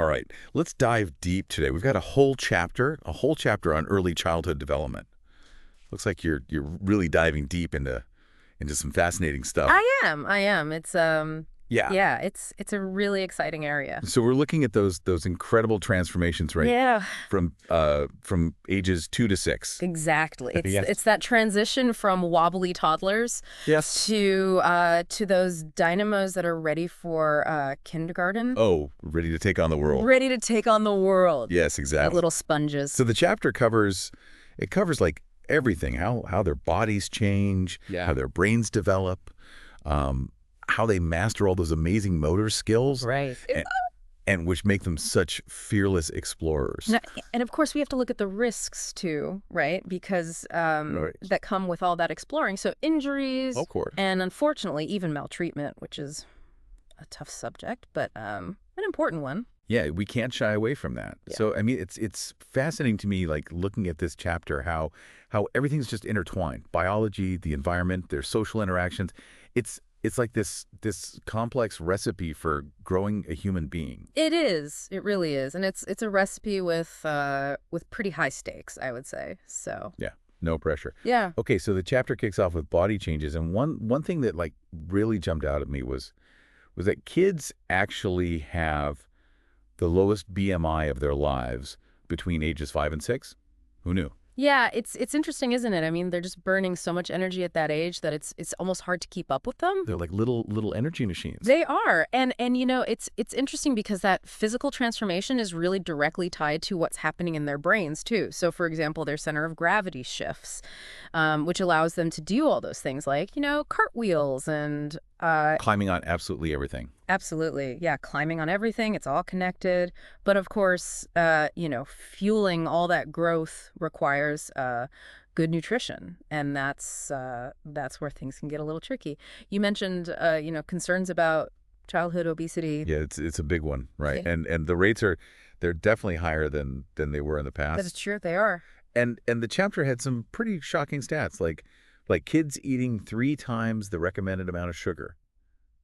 All right, let's dive deep today. We've got a whole chapter on early childhood development. Looks like you're really diving deep into some fascinating stuff. I am. Yeah. Yeah, it's a really exciting area. So we're looking at those incredible transformations, right? Yeah, From ages 2 to 6. exactly. It's Yes. it's that transition from wobbly toddlers Yes. to those dynamos that are ready for kindergarten, Oh, ready to take on the world. ready to take on the world. Yes, Like exactly. little sponges. So the chapter covers like everything, how their bodies change, Yeah. how their brains develop, how they master all those amazing motor skills, Right. and which make them such fearless explorers. And of course, we have to look at the risks too, right? Because Right. that come with all that exploring. So injuries, Of course. and unfortunately, even maltreatment, which is a tough subject, but an important one. Yeah, we can't shy away from that. Yeah. So I mean, it's fascinating to me, like looking at this chapter, how everything's just intertwined. Biology, the environment, their social interactions. It's like this complex recipe for growing a human being. It is. It really is, and it's a recipe with pretty high stakes, I would say. So Yeah, no pressure. yeah. Okay, so the chapter kicks off with body changes, and one thing that like really jumped out at me was that kids actually have the lowest BMI of their lives between ages 5 and 6. Who knew? Yeah, it's interesting, isn't it? I mean, they're just burning so much energy at that age that it's almost hard to keep up with them. They're like little energy machines. They are. And it's interesting because that physical transformation is really directly tied to what's happening in their brains too. So for example, their center of gravity shifts, which allows them to do all those things like, cartwheels and Climbing on absolutely everything. absolutely. Yeah, climbing on everything. It's all connected. But of course, fueling all that growth requires good nutrition, and that's where things can get a little tricky. You mentioned, concerns about childhood obesity. Yeah, it's a big one, right? Yeah. And the rates they're definitely higher than they were in the That is past. true. They are. And the chapter had some pretty shocking stats, like kids eating 3 times the recommended amount of sugar.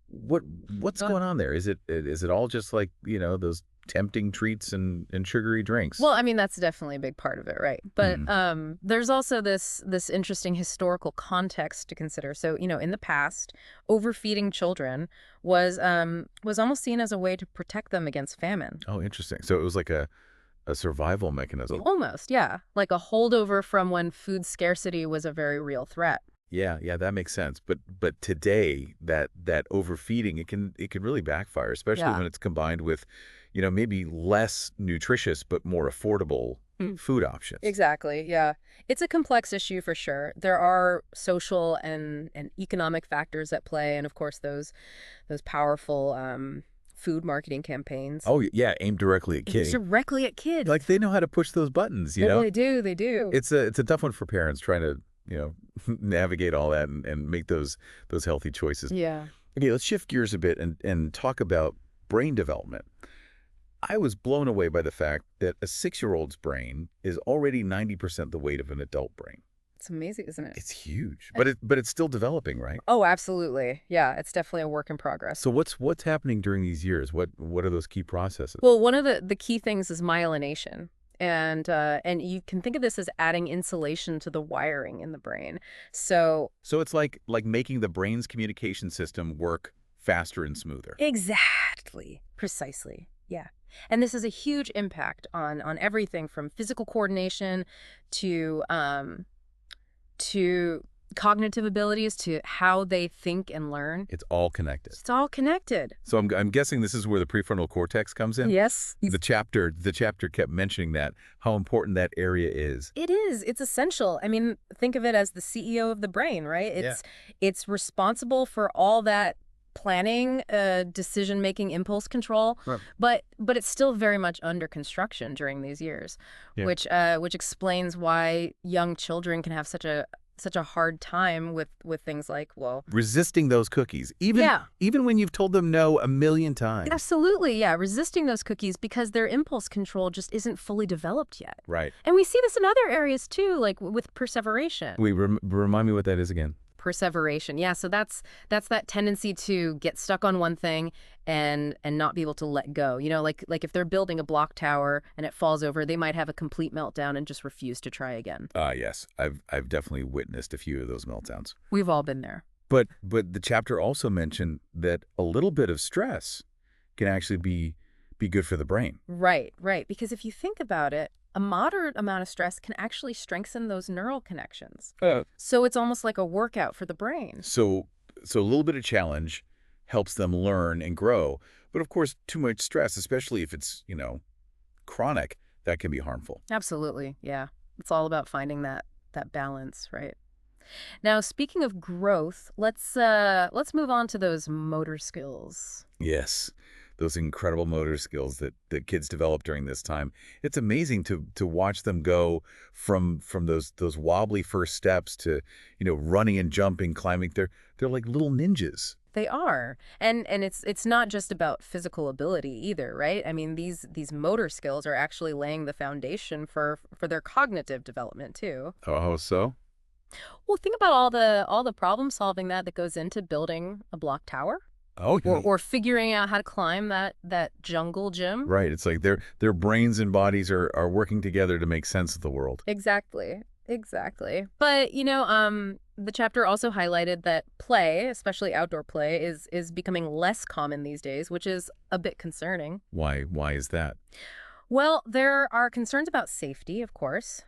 What's Uh, going on there? Is it all just like, those tempting treats and sugary drinks? Well, I mean, that's definitely a big part of it, right? But Mhm. there's also this interesting historical context to consider. So, in the past, overfeeding children was almost seen as a way to protect them against famine. Oh, interesting. So it was like a survival mechanism. Almost, yeah. Like a holdover from when food scarcity was a very real threat. Yeah, that makes sense. But today that overfeeding, it can really backfire, especially Yeah. when it's combined with, maybe less nutritious but more affordable Mm. food options. Exactly, yeah. It's a complex issue for sure. There are social and economic factors at play, and of course those powerful food marketing campaigns. Oh yeah, aimed directly at kids. Directly at kids. Like they know how to push those buttons, you know? They do, they do. It's a tough one for parents trying to, navigate all that and make those healthy choices. Yeah. Okay, let's shift gears a bit and talk about brain development. I was blown away by the fact that a 6-year-old's brain is already 90% the weight of an adult brain. It's amazing, isn't it? It's huge, but it's still developing, right? Oh, absolutely. Yeah, it's definitely a work in progress. So what's happening during these years? What are those key processes? Well, one of the key things is myelination. And you can think of this as adding insulation to the wiring in the brain. So So it's like making the brain's communication system work faster and smoother. exactly, precisely. Yeah. And this has a huge impact on everything from physical coordination to cognitive abilities to how they think and learn. It's all connected. It's all connected. So I'm guessing this is where the prefrontal cortex comes in. Yes. The chapter kept mentioning that, how important that area is. It is. It's essential. I mean, think of it as the CEO of the brain, right? It's responsible for all that planning, decision-making, impulse control, Right. but it's still very much under construction during these years, Yeah. which explains why young children can have such a hard time with things like, well, Resisting those cookies, Yeah. even when you've told them no a million times. absolutely, yeah, resisting those cookies because their impulse control just isn't fully developed yet. Right. And we see this in other areas too, like with perseveration. Wait, remind me what that is again. perseveration. Yeah, so that's that tendency to get stuck on one thing and not be able to let go. Like if they're building a block tower and it falls over, they might have a complete meltdown and just refuse to try again. Yes, I've definitely witnessed a few of those meltdowns. We've all been there. But the chapter also mentioned that a little bit of stress can actually be good for the brain. Right, right. Because if you think about it, a moderate amount of stress can actually strengthen those neural connections. So it's almost like a workout for the brain. So a little bit of challenge helps them learn and grow. But of course, too much stress, especially if it's, chronic, that can be harmful. Absolutely. Yeah. It's all about finding that balance, right? Now, speaking of growth, let's move on to those motor skills. Yes, those incredible motor skills that kids develop during this time. It's amazing to watch them go from those wobbly first steps to, running and jumping, climbing. They're like little ninjas. They are. And it's not just about physical ability either, right? I mean, these motor skills are actually laying the foundation for their cognitive development too. Oh, so? Well, think about all the problem solving that goes into building a block tower Oh, or figuring out how to climb that jungle gym. right. It's like their brains and bodies are working together to make sense of the world. Exactly. Exactly. But, the chapter also highlighted that play, especially outdoor play, is becoming less common these days, which is a bit concerning. Why is that? Well, there are concerns about safety, of course.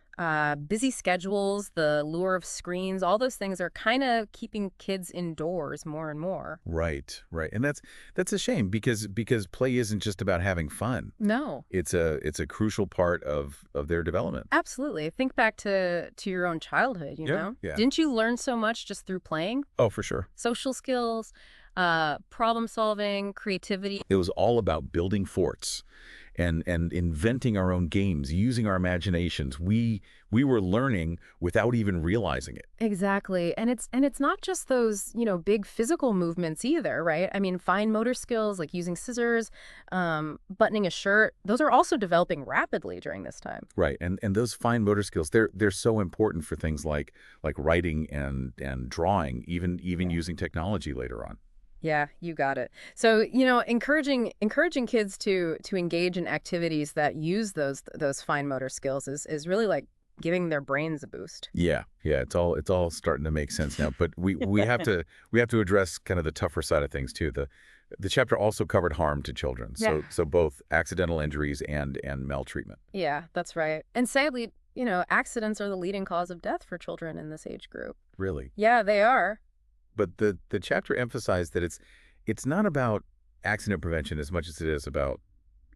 Busy schedules, the lure of screens, all those things are kind of keeping kids indoors more and more. Right, right. And that's a shame because play isn't just about having fun. No, It's a crucial part of their development. absolutely. Think back to your own childhood, Yeah. Didn't you learn so much just through playing? Oh, for sure. Social skills, problem solving, creativity. It was all about building forts and inventing our own games, using our imaginations. We were learning without even realizing it. Exactly. And it's not just those, big physical movements either, right? I mean, fine motor skills like using scissors, buttoning a shirt, those are also developing rapidly during this time. Right. And those fine motor skills, they're so important for things like writing and drawing, even using technology later on. Yeah, you got it. So, encouraging kids to engage in activities that use those fine motor skills is really like giving their brains a boost. Yeah, yeah, it's all starting to make sense now. But we have to address kind of the tougher side of things too. The chapter also covered harm to children, Yeah. so both accidental injuries and maltreatment. Yeah, that's right. And sadly, accidents are the leading cause of death for children in this age group. Really, Yeah, they are. but the chapter emphasized that it's not about accident prevention as much as it is about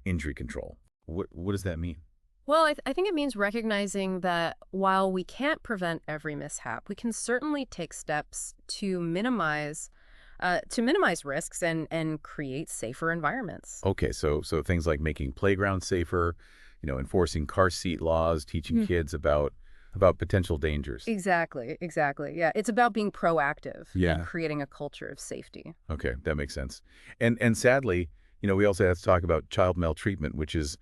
injury control. What does that mean? Well, I think it means recognizing that while we can't prevent every mishap, we can certainly take steps to minimize risks and create safer environments. Okay, so things like making playgrounds safer, enforcing car seat laws, teaching kids about potential dangers. Exactly, exactly. Yeah, it's about being proactive Yeah. and creating a culture of safety. Okay, that makes sense. And sadly, we also have to talk about child maltreatment, which is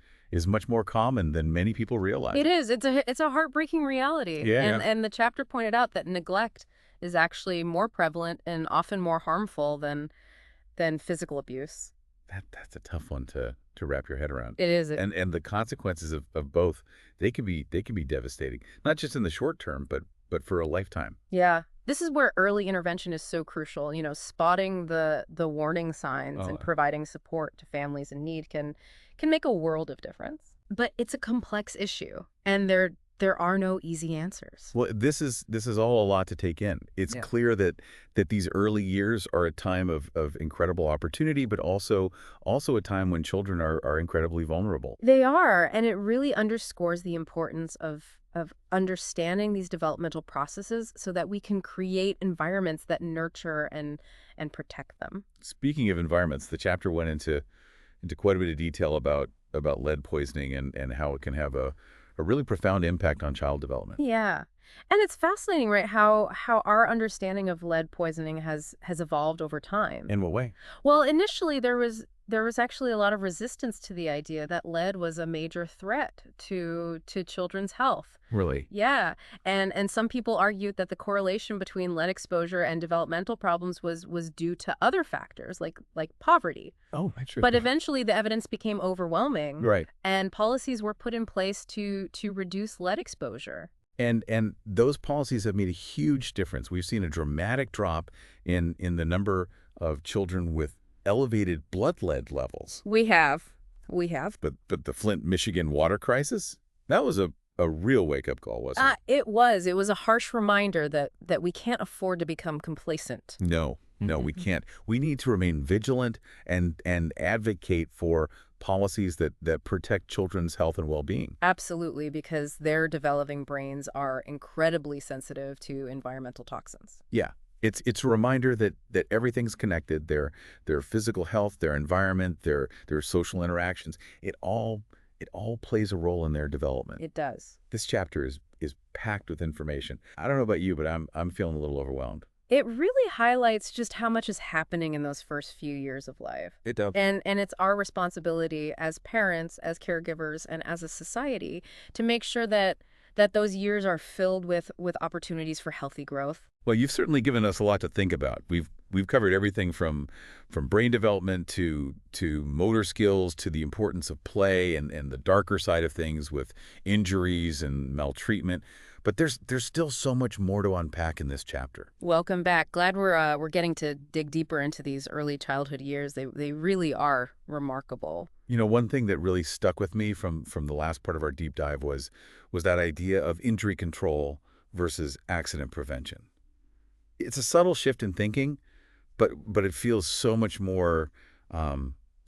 much more common than many people realize. It is. It's a heartbreaking reality. Yeah, And yeah. and the chapter pointed out that neglect is actually more prevalent and often more harmful than physical abuse. That's a tough one to wrap your head around. It is. And the consequences of both, they can be devastating, not just in the short term, but for a lifetime. Yeah. This is where early intervention is so crucial. Spotting the warning signs Oh, and providing support to families in need can make a world of difference. But it's a complex issue, and there are no easy answers. well, this is all a lot to take in. It's Yeah. clear that these early years are a time of incredible opportunity, but also a time when children are incredibly vulnerable. They are, and it really underscores the importance of understanding these developmental processes so that we can create environments that nurture and protect them. Speaking of environments, the chapter went into quite a bit of detail about lead poisoning and how it can have a really profound impact on child development. Yeah. And it's fascinating, right, how our understanding of lead poisoning has evolved over time. In what way? Well, initially there was actually a lot of resistance to the idea that lead was a major threat to children's health. Really? Yeah, and some people argued that the correlation between lead exposure and developmental problems was due to other factors like poverty. Oh, But interesting. eventually the evidence became overwhelming Right. and policies were put in place to reduce lead exposure. And those policies have made a huge difference. We've seen a dramatic drop in the number of children with elevated blood lead levels. We have. We have. But the Flint, Michigan water crisis, that was a real wake-up call, wasn't it? It was. It was a harsh reminder that we can't afford to become complacent. No, no, we can't. We need to remain vigilant and advocate for policies that protect children's health and well-being. Absolutely, because their developing brains are incredibly sensitive to environmental toxins. Yeah. It's a reminder that everything's connected. Their physical health, their environment, their social interactions, it all plays a role in their development. It does. This chapter is packed with information. I don't know about you, but I'm feeling a little overwhelmed. It really highlights just how much is happening in those first few years of life. It does. And it's our responsibility as parents, as caregivers, and as a society to make sure that those years are filled with opportunities for healthy growth. Well, you've certainly given us a lot to think about. We've covered everything from brain development to motor skills to the importance of play and the darker side of things with injuries and maltreatment. But there's still so much more to unpack in this chapter. Welcome back. Glad we're getting to dig deeper into these early childhood years. They really are remarkable. You know, one thing that really stuck with me from the last part of our deep dive was that idea of injury control versus accident prevention. It's a subtle shift in thinking, but it feels so much more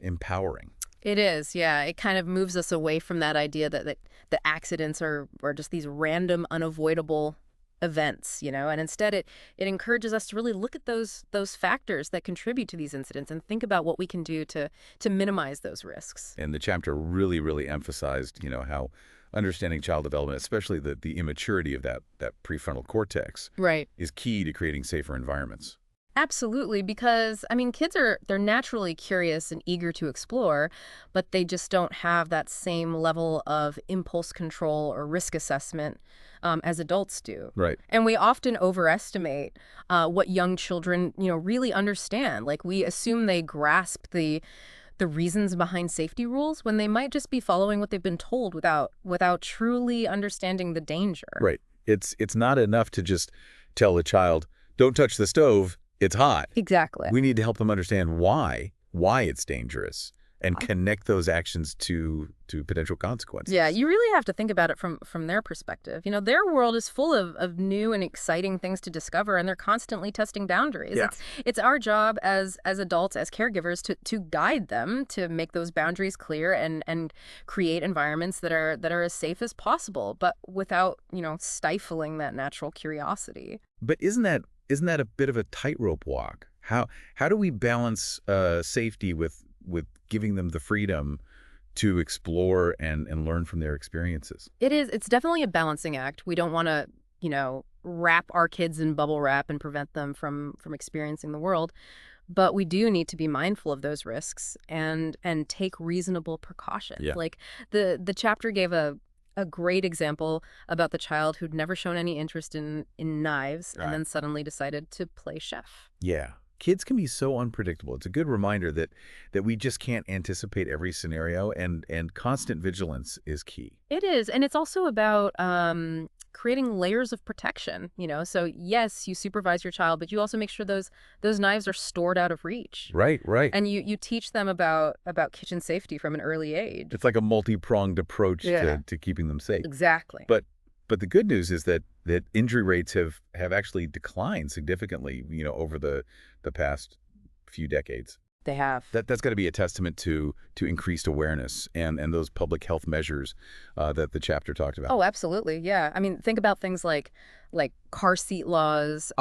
empowering. It is, yeah. It kind of moves us away from that idea that the accidents are just these random, unavoidable events, and instead it encourages us to really look at those factors that contribute to these incidents and think about what we can do to minimize those risks. And the chapter really, really emphasized, how understanding child development, especially the immaturity of that prefrontal cortex, Right. is key to creating safer environments. Absolutely, because kids they're naturally curious and eager to explore, but they just don't have that same level of impulse control or risk assessment as adults do. Right. And we often overestimate what young children, really understand. Like we assume they grasp the reasons behind safety rules when they might just be following what they've been told without truly understanding the danger. Right. It's not enough to just tell a child, don't touch the stove, it's hot. Exactly. We need to help them understand why it's dangerous and connect those actions to potential consequences. Yeah, you really have to think about it from their perspective. Their world is full of new and exciting things to discover, and they're constantly testing boundaries. Yeah. It's our job as adults, as caregivers, to guide them, to make those boundaries clear and create environments that are as safe as possible, but without, stifling that natural curiosity. But isn't that a bit of a tightrope walk? How do we balance safety with giving them the freedom to explore and learn from their experiences? It is. It's definitely a balancing act. We don't want to, wrap our kids in bubble wrap and prevent them from experiencing the world. But we do need to be mindful of those risks and take reasonable precautions. Yeah. Like the chapter gave a great example about the child who'd never shown any interest in knives Right. and then suddenly decided to play chef. Yeah. Kids can be so unpredictable. It's a good reminder that we just can't anticipate every scenario, and constant vigilance is key. It is. And it's also about creating layers of protection, So yes, you supervise your child, but you also make sure those knives are stored out of reach. Right. And you teach them about kitchen safety from an early age. It's like a multi-pronged approach Yeah. to keeping them safe. Exactly. But the good news is that injury rates have actually declined significantly, over the past few decades. They have. That's got to be a testament to increased awareness and those public health measures that the chapter talked about. Oh, absolutely. Yeah. Think about things like car seat laws,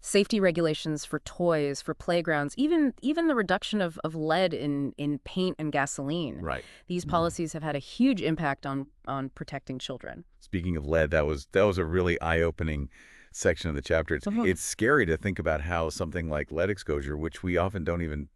safety regulations for toys, for playgrounds, even the reduction of lead in paint and gasoline. Right. These policies have had a huge impact on protecting children. Speaking of lead, that was a really eye-opening section of the chapter. It's scary to think about how something like lead exposure, which we often don't even,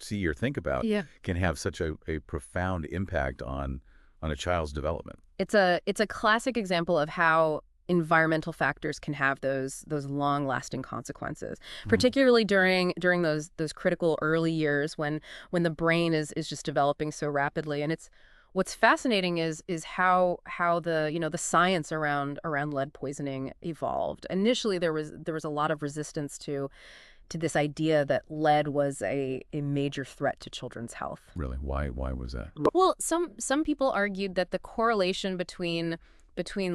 see or think about Yeah. can have such a profound impact on a child's development. It's a classic example of how environmental factors can have those long-lasting consequences, Mhm. particularly during those critical early years when the brain is just developing so rapidly. And it's what's fascinating is how the the science around lead poisoning evolved. Initially, there was a lot of resistance to this idea that lead was a major threat to children's health. Really, why was that? Well, some people argued that the correlation between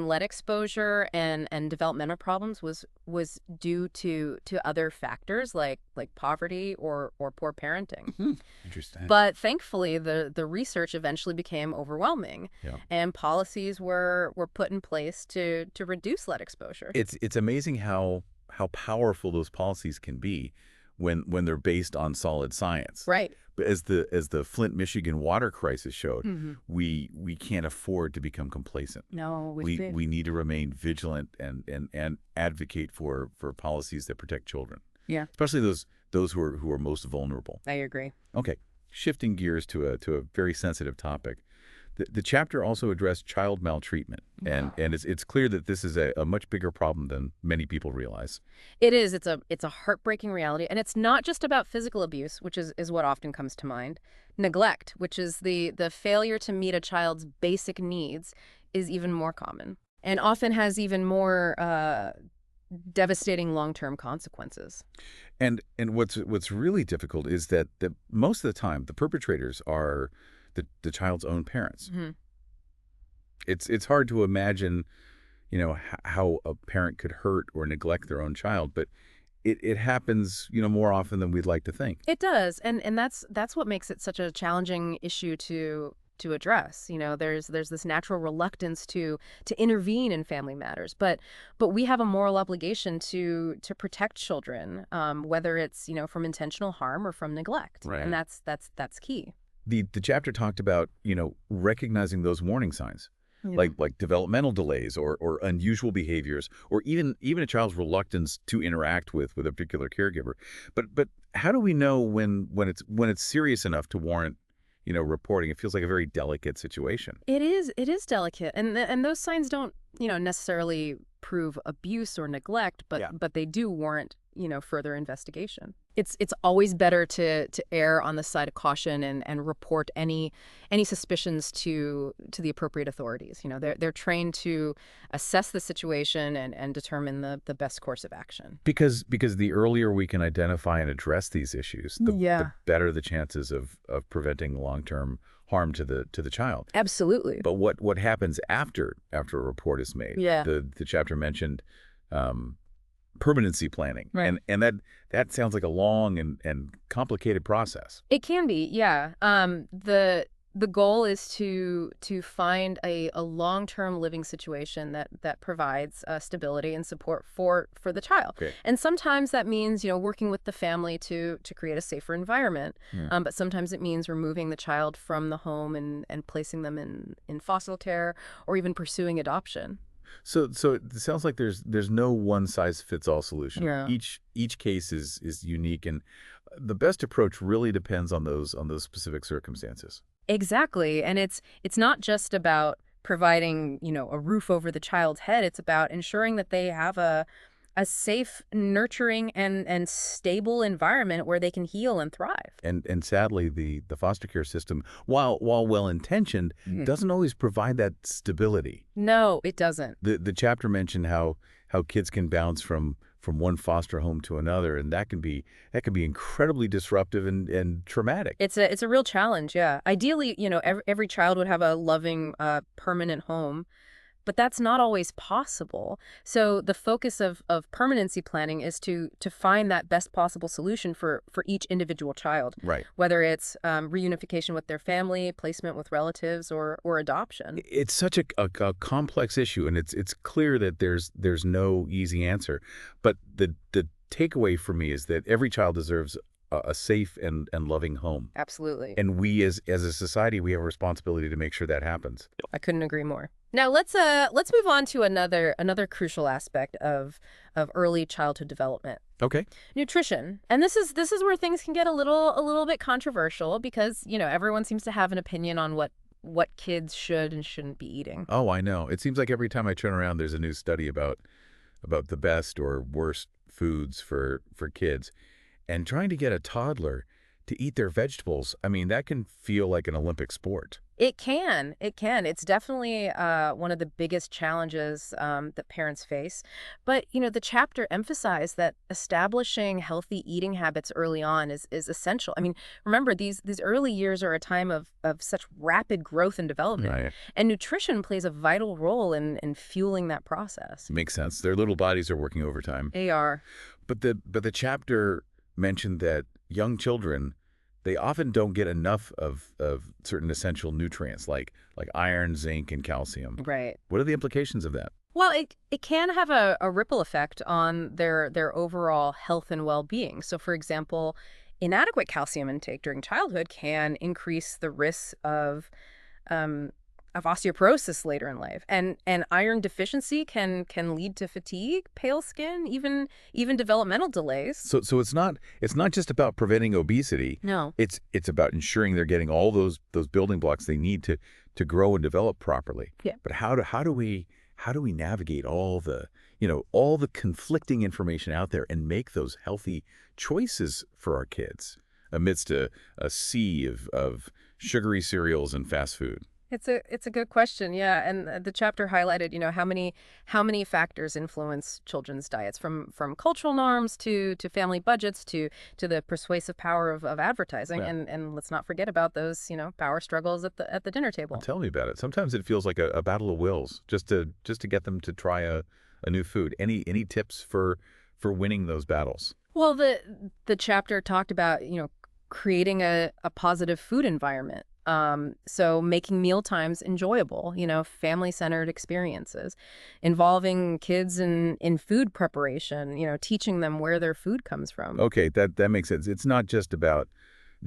lead exposure and developmental problems was due to other factors like poverty or poor parenting. Hmm. Interesting. But thankfully, the research eventually became overwhelming, Yeah. and policies were put in place to reduce lead exposure. It's amazing how powerful those policies can be when they're based on solid science. Right. But as the Flint, Michigan water crisis showed, Hmm. we can't afford to become complacent. No, We need to remain vigilant and advocate for policies that protect children, yeah, especially those who are most vulnerable. I agree. Okay, shifting gears to a very sensitive topic. The chapter also addressed child maltreatment, and it's clear that this is a much bigger problem than many people realize. It is. It's a heartbreaking reality, and it's not just about physical abuse, which is what often comes to mind. Neglect, which is the failure to meet a child's basic needs, is even more common and often has even more devastating long-term consequences. And what's really difficult is that most of the time the perpetrators are the child's own parents. Hmm. It's hard to imagine, how a parent could hurt or neglect their own child, but it happens, more often than we'd like to think. It does, and that's what makes it such a challenging issue to address. There's this natural reluctance to intervene in family matters, but we have a moral obligation to protect children, whether it's from intentional harm or from neglect, Right. and that's key. The chapter talked about, recognizing those warning signs, Yeah. like developmental delays or unusual behaviors, or even a child's reluctance to interact with a particular caregiver. But how do we know when it's serious enough to warrant, reporting? It feels like a very delicate situation. It is delicate, and those signs don't necessarily prove abuse or neglect, but Yeah. but they do warrant further investigation. It's always better to err on the side of caution and report any suspicions to the appropriate authorities. They're trained to assess the situation and determine the best course of action. Because the earlier we can identify and address these issues, the Yeah. better the chances of preventing long-term harm to the child. Absolutely. But what happens after a report is made? Yeah. The chapter mentioned permanency planning, Right. and that sounds like a long and complicated process. It can be, yeah. The goal is to find a long-term living situation that provides stability and support for the child. Okay. And sometimes that means working with the family to create a safer environment. Yeah. But sometimes it means removing the child from the home and placing them in foster care or even pursuing adoption. So it sounds like there's no one size fits all solution. Yeah. Each case is unique, and the best approach really depends on those specific circumstances. Exactly. And it's not just about providing, a roof over the child's head. It's about ensuring that they have a safe, nurturing, and stable environment where they can heal and thrive. And sadly, the foster care system, while well-intentioned, doesn't always provide that stability. No, it doesn't. The chapter mentioned how kids can bounce from one foster home to another, and that can be incredibly disruptive and traumatic. It's a real challenge, yeah. Ideally, every child would have a loving, permanent home, but that's not always possible. So the focus of permanency planning is to find that best possible solution for each individual child, Right. whether it's reunification with their family, placement with relatives, or adoption. It's such a complex issue, and it's clear that there's no easy answer. But the takeaway for me is that every child deserves a safe and loving home. Absolutely. And we as a society, we have a responsibility to make sure that happens. I couldn't agree more. Now let's move on to another crucial aspect of early childhood development. Okay. Nutrition. And this is where things can get a little bit controversial because, everyone seems to have an opinion on what kids should and shouldn't be eating. Oh, I know. It seems like every time I turn around, there's a new study about the best or worst foods for kids. And trying to get a toddler to eat their vegetables, I mean, that can feel like an Olympic sport. It can. It can. It's definitely one of the biggest challenges that parents face. But, the chapter emphasized that establishing healthy eating habits early on is essential. I mean, remember, these early years are a time of such rapid growth and development. Right. And nutrition plays a vital role in fueling that process. Makes sense. Their little bodies are working overtime. They are. But the chapter mentioned that young children, they often don't get enough of certain essential nutrients like iron, zinc, and calcium. Right. What are the implications of that? Well, it can have a ripple effect on their overall health and well-being. So, for example, inadequate calcium intake during childhood can increase the risk um, of osteoporosis later in life, and iron deficiency can lead to fatigue, pale skin, even developmental delays. So it's not just about preventing obesity. No. It's about ensuring they're getting all those building blocks they need to grow and develop properly. Yeah. But how do we navigate all the conflicting information out there and make those healthy choices for our kids amidst a sea of sugary cereals and fast food? It's a good question, yeah. And the chapter highlighted, how many factors influence children's diets, from cultural norms to family budgets to the persuasive power of advertising, Yeah. and let's not forget about those, power struggles at the dinner Well, table. tell me about it. Sometimes it feels like a battle of wills just to get them to try a new food. Any tips for winning those battles? Well, the chapter talked about, creating a positive food environment. So making meal times enjoyable, family-centered experiences, involving kids in food preparation, teaching them where their food comes from. Okay, that makes sense. It's not just about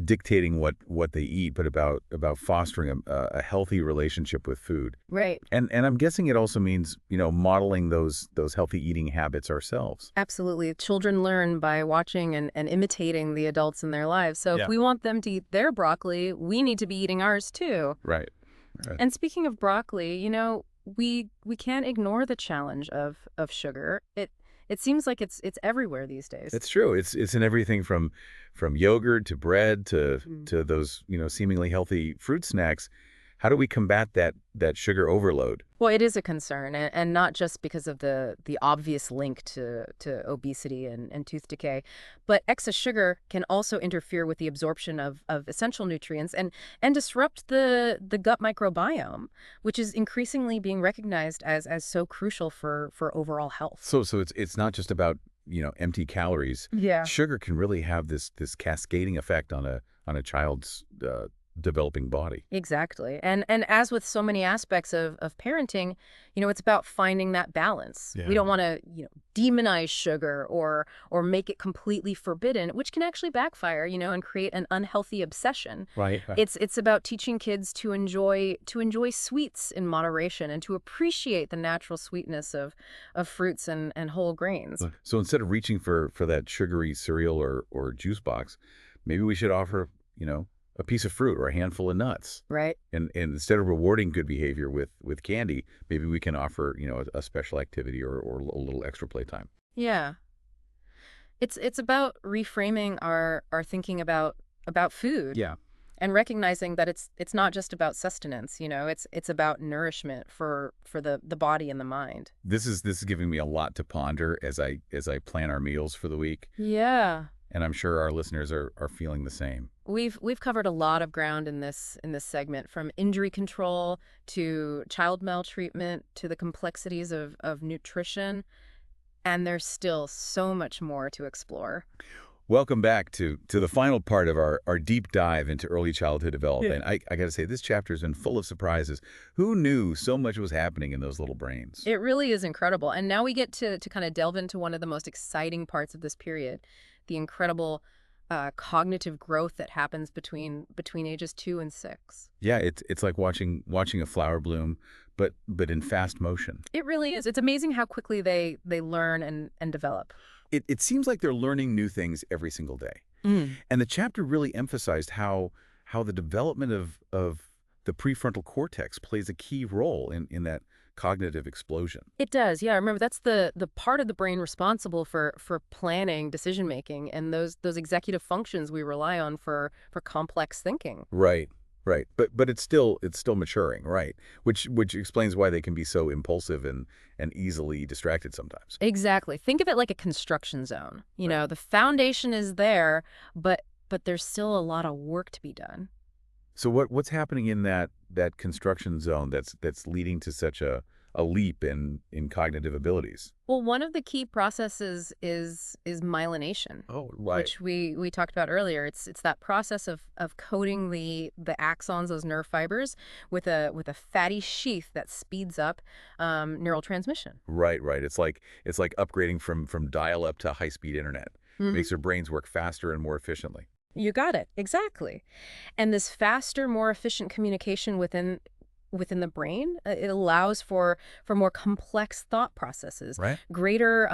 dictating what they eat, but about fostering a healthy relationship with food. Right. And I'm guessing it also means, modeling those healthy eating habits ourselves. Absolutely. Children learn by watching and imitating the adults in their lives. So if Yeah. we want them to eat their broccoli, we need to be eating ours too. Right. Right. And speaking of broccoli, we can't ignore the challenge of sugar. It seems like it's everywhere these days. It's true. It's in everything from yogurt to bread to Mm. to those, seemingly healthy fruit snacks. How do we combat that sugar overload? Well, it is a concern, and not just because of the obvious link to obesity and tooth decay, but excess sugar can also interfere with the absorption of essential nutrients and disrupt the gut microbiome, which is increasingly being recognized as so crucial for overall health. So it's not just about, empty calories. Yeah. Sugar can really have this cascading effect on a child's developing body. Exactly. And as with so many aspects of parenting, it's about finding that balance. Yeah. We don't want to, demonize sugar or make it completely forbidden, which can actually backfire, and create an unhealthy obsession. Right. It's about teaching kids to enjoy sweets in moderation and to appreciate the natural sweetness of fruits and whole grains. So instead of reaching for that sugary cereal or juice box, maybe we should offer, a piece of fruit or a handful of nuts. Right? And instead of rewarding good behavior with candy, maybe we can offer, a special activity or a little extra playtime. Yeah. It's about reframing our thinking about food. Yeah. And recognizing that it's not just about sustenance, it's about nourishment for the body and the mind. This is giving me a lot to ponder as I plan our meals for the week, Yeah. and I'm sure our listeners are feeling the same. We've covered a lot of ground in this segment, from injury control to child maltreatment to the complexities of nutrition, and there's still so much more to explore. Welcome back to the final part of our deep dive into early childhood development. I got to say, this chapter has been full of surprises. Who knew so much was happening in those little brains? It really is incredible. And now we get to kind of delve into one of the most exciting parts of this period, the incredible cognitive growth that happens between ages 2 and 6. Yeah, it's like watching a flower bloom, but in fast motion. It really is. It's amazing how quickly they learn and develop. It seems like they're learning new things every single day. Mm. And the chapter really emphasized how the development of the prefrontal cortex plays a key role in that cognitive explosion. It does, yeah. Remember, that's the part of the brain responsible for planning, decision making, and those executive functions we rely on for complex thinking. Right, right. But it's still maturing, right? Which explains why they can be so impulsive and easily distracted sometimes. Exactly. Think of it like a construction zone. Right. The foundation is there, but there's still a lot of work to be done. So what's happening in that construction zone that's leading to such a leap in cognitive abilities? Well, one of the key processes is myelination, Oh, right. which we talked about earlier. It's that process of coating the axons, those nerve fibers, with a fatty sheath that speeds up neural transmission. Right, right. It's like upgrading from dial-up to high-speed internet. Hmm. Makes their brains work faster and more efficiently. You got it. Exactly. And this faster, more efficient communication within the brain, it allows for more complex thought processes, Right? greater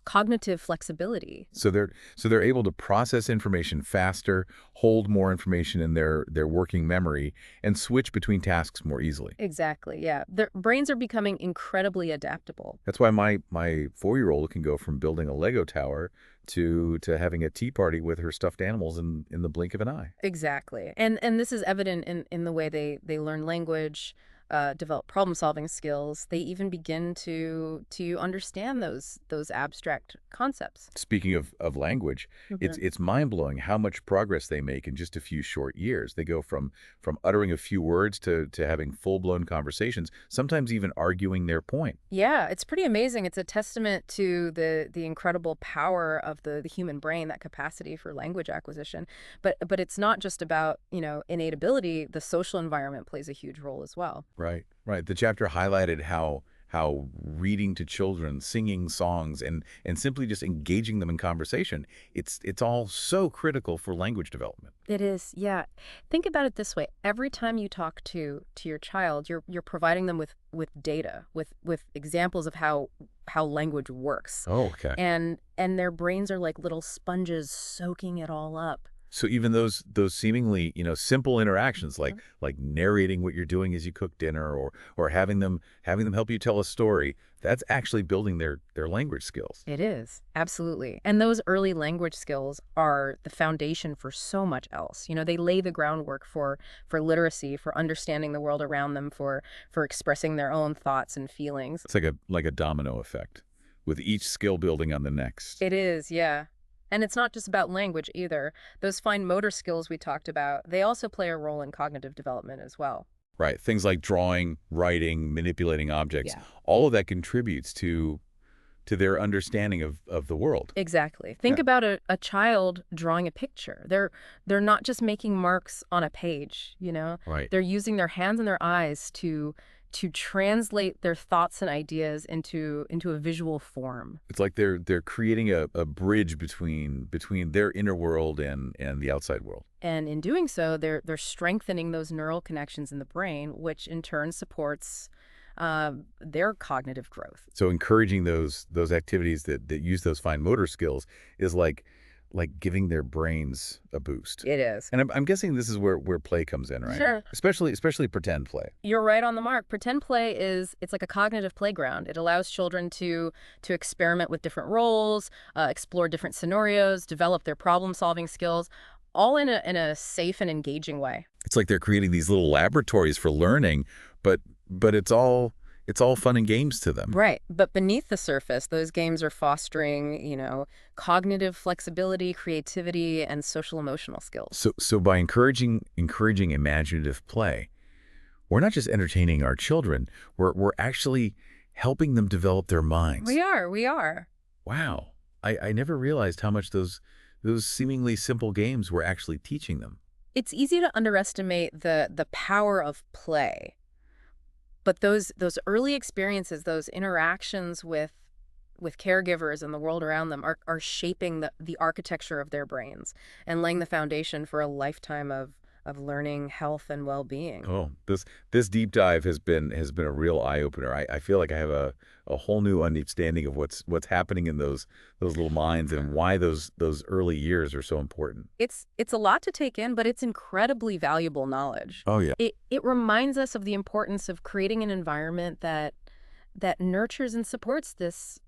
cognitive flexibility. So they're able to process information faster, hold more information in their working memory, and switch between tasks more easily. Exactly. Yeah. Their brains are becoming incredibly adaptable. That's why my 4-year-old can go from building a Lego tower to having a tea party with her stuffed animals in the blink of an eye. Exactly. And this is evident in the way they learn language, develop problem-solving skills. They even begin to understand those abstract concepts. Speaking of language, it's mind-blowing how much progress they make in just a few short years. They go from uttering a few words to having full-blown conversations, sometimes even arguing their point. Yeah, it's pretty amazing. It's a testament to the incredible power of the human brain, that capacity for language acquisition. But it's not just about, innate ability. The social environment plays a huge role as well. Right, right. The chapter highlighted how reading to children, singing songs, and simply just engaging them in conversation, it's all so critical for language development. It is, yeah. Think about it this way. Every time you talk to your child, you're providing them with data, with examples of how language works. Oh, okay. And their brains are like little sponges soaking it all up. So even those seemingly, simple interactions like narrating what you're doing as you cook dinner or having them help you tell a story, that's actually building their language skills. It is, absolutely. And those early language skills are the foundation for so much else. They lay the groundwork for literacy, for understanding the world around them, for expressing their own thoughts and feelings. It's like a domino effect, with each skill building on the next. It is, yeah. And it's not just about language either. Those fine motor skills we talked about, they also play a role in cognitive development as well. Right. Things like drawing, writing, manipulating objects, Yeah. all of that contributes to their understanding of the world. Exactly. Think Yeah. about a child drawing a picture. They're not just making marks on a page. Right. They're using their hands and their eyes to translate their thoughts and ideas into a visual form. It's like they're creating a bridge between their inner world and the outside world. And in doing so, they're strengthening those neural connections in the brain, which in turn supports their cognitive growth. So encouraging those activities that use those fine motor skills is like giving their brains a boost. It is. And I'm guessing this is where play comes in, right? Sure. Especially pretend play. You're right on the mark. Pretend play it's like a cognitive playground. It allows children to experiment with different roles, explore different scenarios, develop their problem-solving skills, all in a safe and engaging way. It's like they're creating these little laboratories for learning, but it's all fun and games to them. Right. But beneath the surface, those games are fostering, cognitive flexibility, creativity, and social emotional skills. So by encouraging imaginative play, we're not just entertaining our children, we're actually helping them develop their minds. We are. Wow. I never realized how much those seemingly simple games were actually teaching them. It's easy to underestimate the power of play. But those early experiences, those interactions with caregivers and the world around them are shaping the architecture of their brains and laying the foundation for a lifetime of learning health and well-being. Oh, this deep dive has been a real eye opener. I feel like I have a whole new understanding of what's happening in those little minds and why those early years are so important. It's a lot to take in, but it's incredibly valuable knowledge. Oh yeah. It reminds us of the importance of creating an environment that nurtures and supports this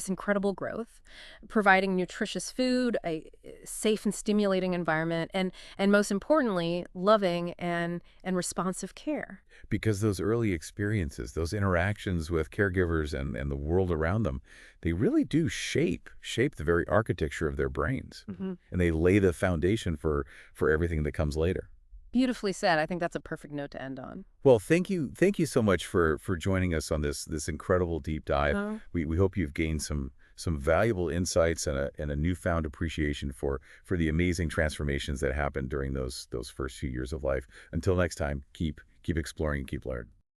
incredible growth, providing nutritious food, a safe and stimulating environment, and most importantly, loving and responsive care. Because those early experiences, those interactions with caregivers and the world around them, they really do shape the very architecture of their brains. Hmm. And they lay the foundation for everything that comes later. Beautifully said. I think that's a perfect note to end on. Well, thank you so much for joining us on this incredible deep dive. Oh, We hope you've gained some valuable insights and a newfound appreciation for the amazing transformations that happened during those first few years of life. Until next time, keep exploring and keep learning.